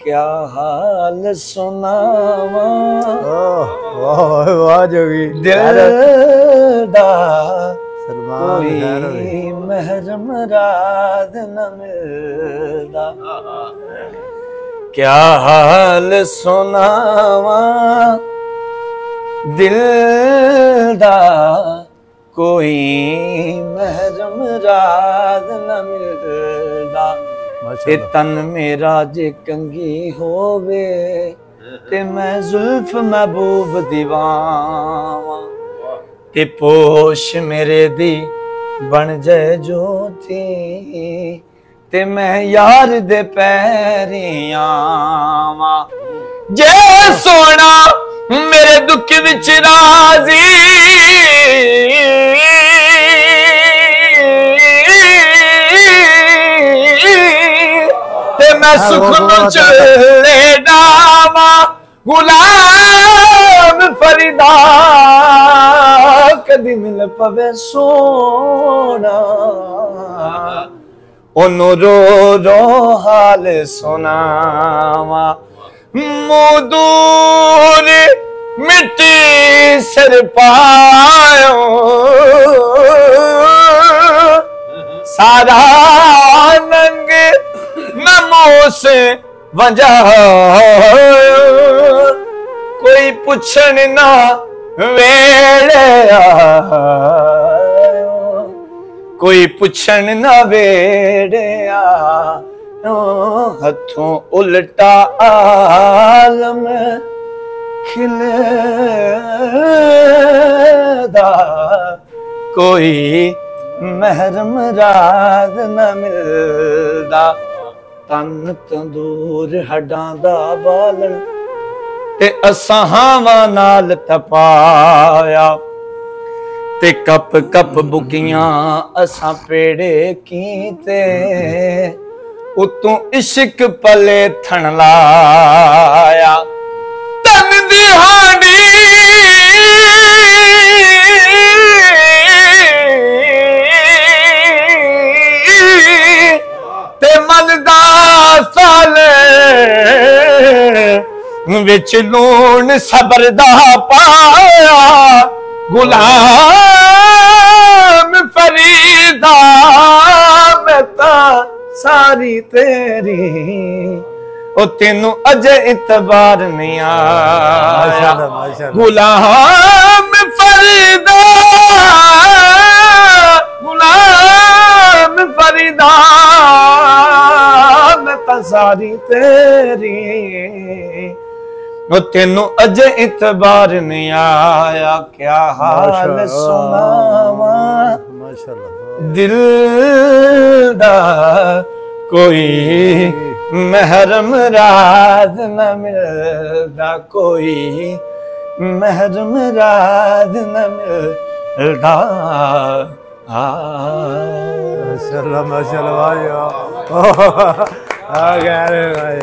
क्या हाल सुनावा वाह जोगी दिल दा कोई महरम रात न मिलदा क्या हाल सुनावा दिल दा कोई महरम रात न मिलदा ते तन मेरा जे कंगी होवे ते मैं जुल्फ महबूब दीवावा ते पोश मेरे दी बन जाए जोती ते मैं यार दे पैरीं आवां जे सोना मेरे दुख विच राजी ते मैं सुख नु चले डावा गुलाम फरीदा कदी मिल पवे सोना ओनु रो रो हाल सुनावा मुँह दूर मिट्टी सिर पायो सारा नंग नमो से वजह कोई पुछन ना वेड़े कोई पुछन ना वेड़े हथों उल्टा आलम खिलदा कोई महरम रात न मिलदा तन तंदूर हड्डां दा बालन ते असां हावां नाल तपाया ते कप कप बुकियां असां पेड़े कीते उतों इश्क पले थण लाया तन दी हांडी ते मन दा साले विच लूण सबर दा पाया गुलाम फरीदा मैं तां सारी तेरी ओ तेनू अजे इतबार नहीं आया गुलाम फरीदा गुलाम फरीदा मैं तां सारी तेरी ओ तेनू अजे इतबार नहीं आया क्या हाल सुनावा दिल दा कोई महरम रात न मिलदा कोई महरम रात न मिलदा माशाल्लाह माशाल्लाह भाई आ गया भाई।